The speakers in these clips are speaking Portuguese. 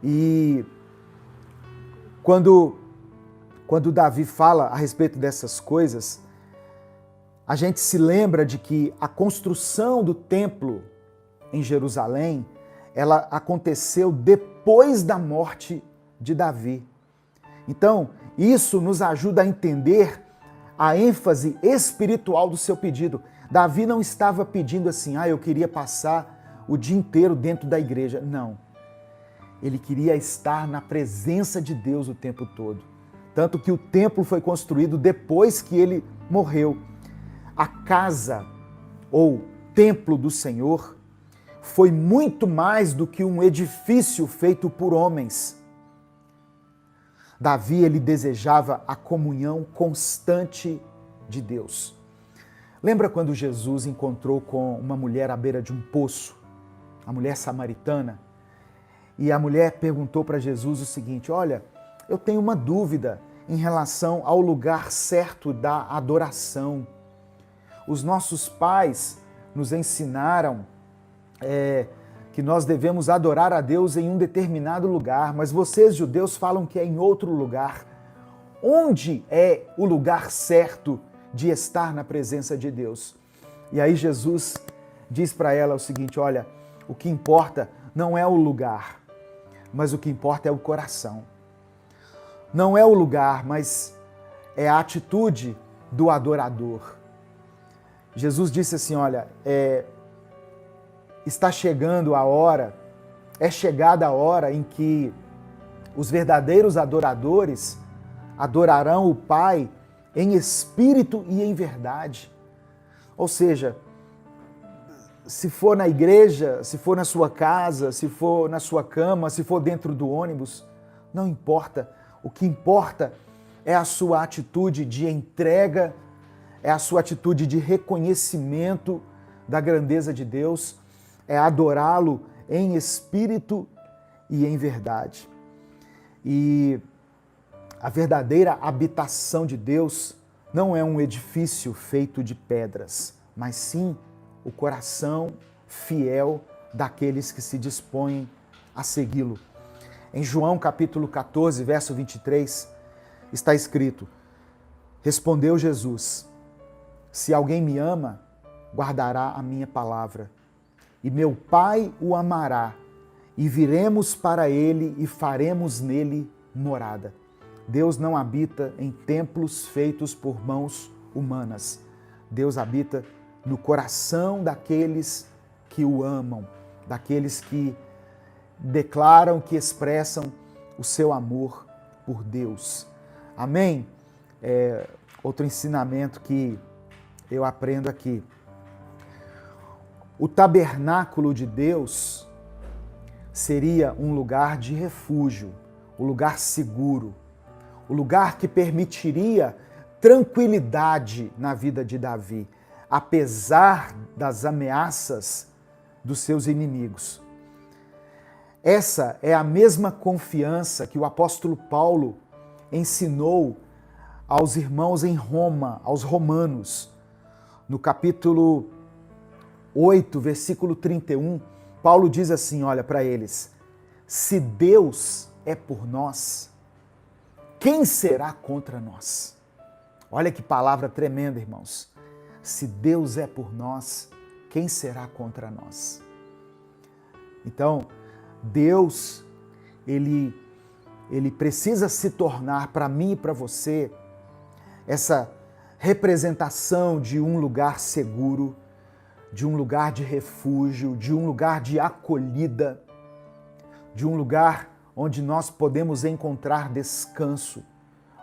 E quando Davi fala a respeito dessas coisas, a gente se lembra de que a construção do templo em Jerusalém, ela aconteceu depois da morte de Davi. Então, isso nos ajuda a entender a ênfase espiritual do seu pedido. Davi não estava pedindo assim, eu queria passar o dia inteiro dentro da igreja. Não. Ele queria estar na presença de Deus o tempo todo. Tanto que o templo foi construído depois que ele morreu. A casa ou templo do Senhor foi muito mais do que um edifício feito por homens. Davi, ele desejava a comunhão constante de Deus. Lembra quando Jesus encontrou com uma mulher à beira de um poço, a mulher samaritana? E a mulher perguntou para Jesus o seguinte: olha, eu tenho uma dúvida em relação ao lugar certo da adoração. Os nossos pais nos ensinaram que nós devemos adorar a Deus em um determinado lugar, mas vocês, judeus, falam que é em outro lugar. Onde é o lugar certo de estar na presença de Deus? E aí Jesus diz para ela o seguinte: olha, o que importa não é o lugar, mas o que importa é o coração. Não é o lugar, mas é a atitude do adorador. Jesus disse assim, olha, está chegando a hora, é chegada a hora em que os verdadeiros adoradores adorarão o Pai em espírito e em verdade. Ou seja, se for na igreja, se for na sua casa, se for na sua cama, se for dentro do ônibus, não importa. O que importa é a sua atitude de entrega, é a sua atitude de reconhecimento da grandeza de Deus, é adorá-lo em espírito e em verdade. E a verdadeira habitação de Deus não é um edifício feito de pedras, mas sim o coração fiel daqueles que se dispõem a segui-lo. Em João capítulo 14, verso 23, está escrito: respondeu Jesus: se alguém me ama, guardará a minha palavra, e meu Pai o amará, e viremos para ele e faremos nele morada. Deus não habita em templos feitos por mãos humanas. Deus habita no coração daqueles que o amam, daqueles que declaram, que expressam o seu amor por Deus. Amém? Outro ensinamento que eu aprendo aqui. O tabernáculo de Deus seria um lugar de refúgio, um lugar seguro, um lugar que permitiria tranquilidade na vida de Davi, apesar das ameaças dos seus inimigos. Essa é a mesma confiança que o apóstolo Paulo ensinou aos irmãos em Roma, aos romanos. No capítulo 8, versículo 31, Paulo diz assim, olha para eles: se Deus é por nós, quem será contra nós? Olha que palavra tremenda, irmãos. Se Deus é por nós, quem será contra nós? Então, Deus, ele precisa se tornar para mim e para você essa representação de um lugar seguro, de um lugar de refúgio, de um lugar de acolhida, de um lugar onde nós podemos encontrar descanso,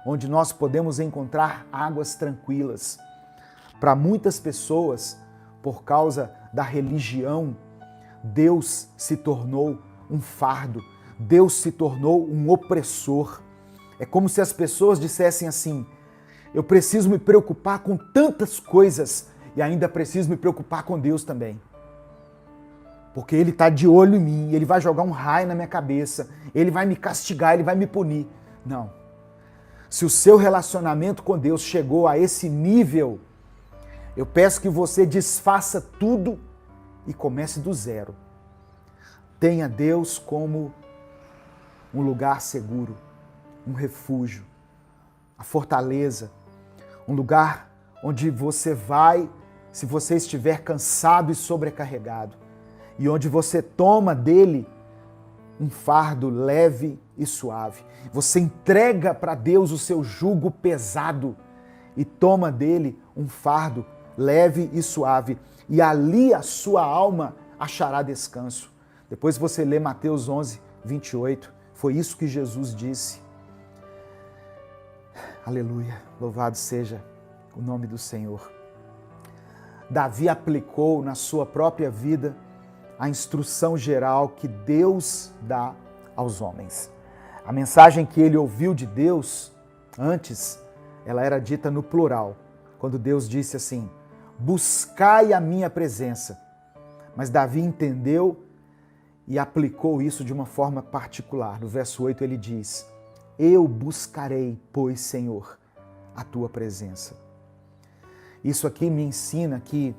onde nós podemos encontrar águas tranquilas. Para muitas pessoas, por causa da religião, Deus se tornou um fardo, Deus se tornou um opressor. É como se as pessoas dissessem assim: eu preciso me preocupar com tantas coisas e ainda preciso me preocupar com Deus também. Porque Ele está de olho em mim, Ele vai jogar um raio na minha cabeça, Ele vai me castigar, Ele vai me punir. Não. Se o seu relacionamento com Deus chegou a esse nível, eu peço que você desfaça tudo e comece do zero. Tenha Deus como um lugar seguro, um refúgio, a fortaleza, um lugar onde você vai se você estiver cansado e sobrecarregado, e onde você toma dele um fardo leve e suave. Você entrega para Deus o seu jugo pesado e toma dele um fardo leve e suave. E ali a sua alma achará descanso. Depois você lê Mateus 11, 28. Foi isso que Jesus disse. Aleluia. Louvado seja o nome do Senhor. Davi aplicou na sua própria vida a instrução geral que Deus dá aos homens. A mensagem que ele ouviu de Deus antes, ela era dita no plural, quando Deus disse assim: buscai a minha presença. Mas Davi entendeu e aplicou isso de uma forma particular. No verso 8 ele diz: eu buscarei, pois, Senhor, a tua presença. Isso aqui me ensina que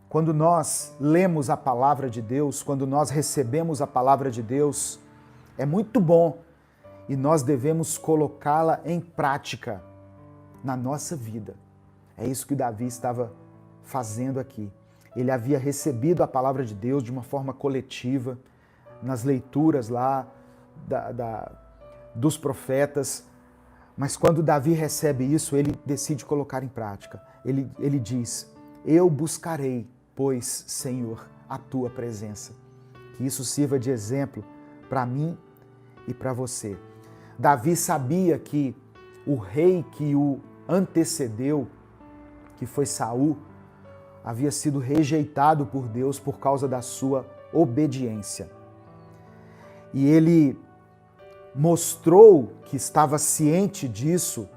quando nós lemos a palavra de Deus, quando nós recebemos a palavra de Deus, é muito bom e nós devemos colocá-la em prática na nossa vida. É isso que Davi estava fazendo aqui. Ele havia recebido a palavra de Deus de uma forma coletiva, nas leituras lá dos profetas, mas quando Davi recebe isso, ele decide colocar em prática. Ele diz: eu buscarei, pois, Senhor, a tua presença. Que isso sirva de exemplo para mim e para você. Davi sabia que o rei que o antecedeu, que foi Saul, havia sido rejeitado por Deus por causa da sua obediência. E ele mostrou que estava ciente disso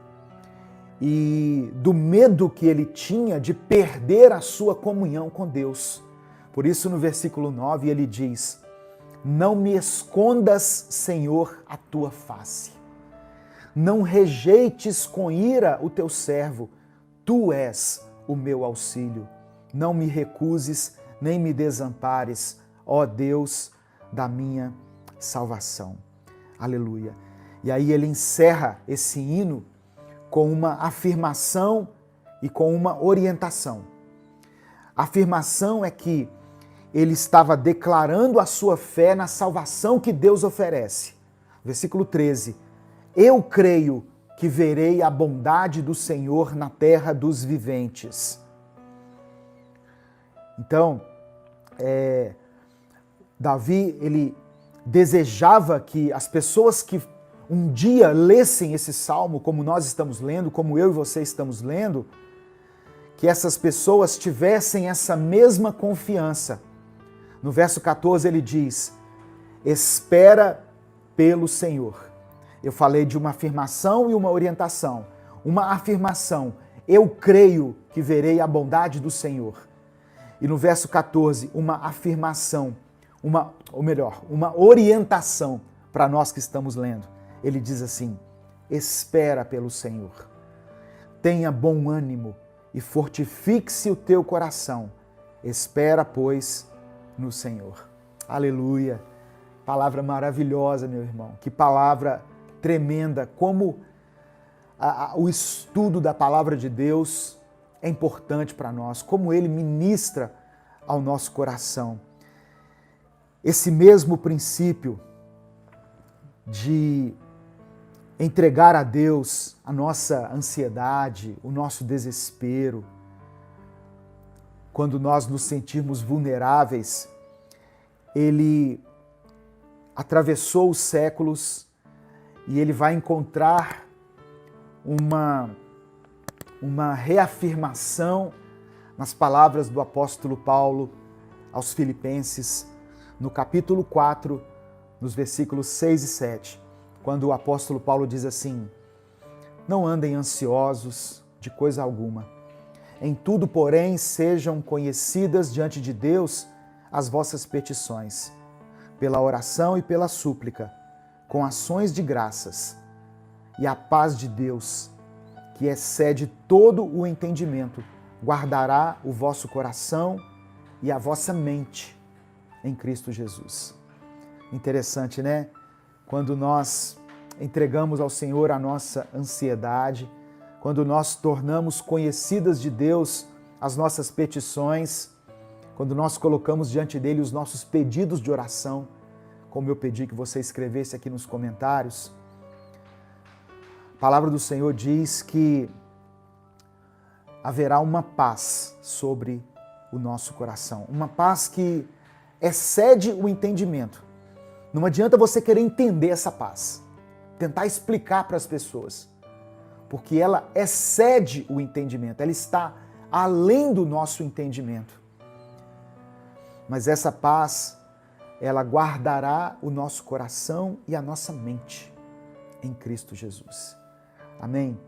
e do medo que ele tinha de perder a sua comunhão com Deus. Por isso, no versículo 9, ele diz: não me escondas, Senhor, a tua face. Não rejeites com ira o teu servo. Tu és o meu auxílio. Não me recuses, nem me desampares, ó Deus da minha salvação. Aleluia. E aí ele encerra esse hino com uma afirmação e com uma orientação. A afirmação é que ele estava declarando a sua fé na salvação que Deus oferece. Versículo 13. Eu creio que verei a bondade do Senhor na terra dos viventes. Então, Davi, ele desejava que as pessoas que um dia lessem esse salmo, como nós estamos lendo, como eu e você estamos lendo, que essas pessoas tivessem essa mesma confiança. No verso 14 ele diz: espera pelo Senhor. Eu falei de uma afirmação e uma orientação. Uma afirmação: eu creio que verei a bondade do Senhor. E no verso 14, uma afirmação, uma orientação para nós que estamos lendo. Ele diz assim: espera pelo Senhor. Tenha bom ânimo e fortifique-se o teu coração. Espera, pois, no Senhor. Aleluia. Palavra maravilhosa, meu irmão. Que palavra tremenda. Como o estudo da palavra de Deus é importante para nós. Como ele ministra ao nosso coração. Esse mesmo princípio de entregar a Deus a nossa ansiedade, o nosso desespero, quando nós nos sentirmos vulneráveis, ele atravessou os séculos e ele vai encontrar uma reafirmação nas palavras do apóstolo Paulo aos Filipenses, no capítulo 4, nos versículos 6 e 7, quando o apóstolo Paulo diz assim: não andem ansiosos de coisa alguma. Em tudo, porém, sejam conhecidas diante de Deus as vossas petições, pela oração e pela súplica, com ações de graças. E a paz de Deus, que excede todo o entendimento, guardará o vosso coração e a vossa mente em Cristo Jesus. Interessante, né? quando nós entregamos ao Senhor a nossa ansiedade, quando nós tornamos conhecidas de Deus as nossas petições, quando nós colocamos diante dele os nossos pedidos de oração, como eu pedi que você escrevesse aqui nos comentários. A palavra do Senhor diz que haverá uma paz sobre o nosso coração, uma paz que excede o entendimento. Não adianta você querer entender essa paz, tentar explicar para as pessoas, porque ela excede o entendimento, ela está além do nosso entendimento. Mas essa paz, ela guardará o nosso coração e a nossa mente em Cristo Jesus. Amém?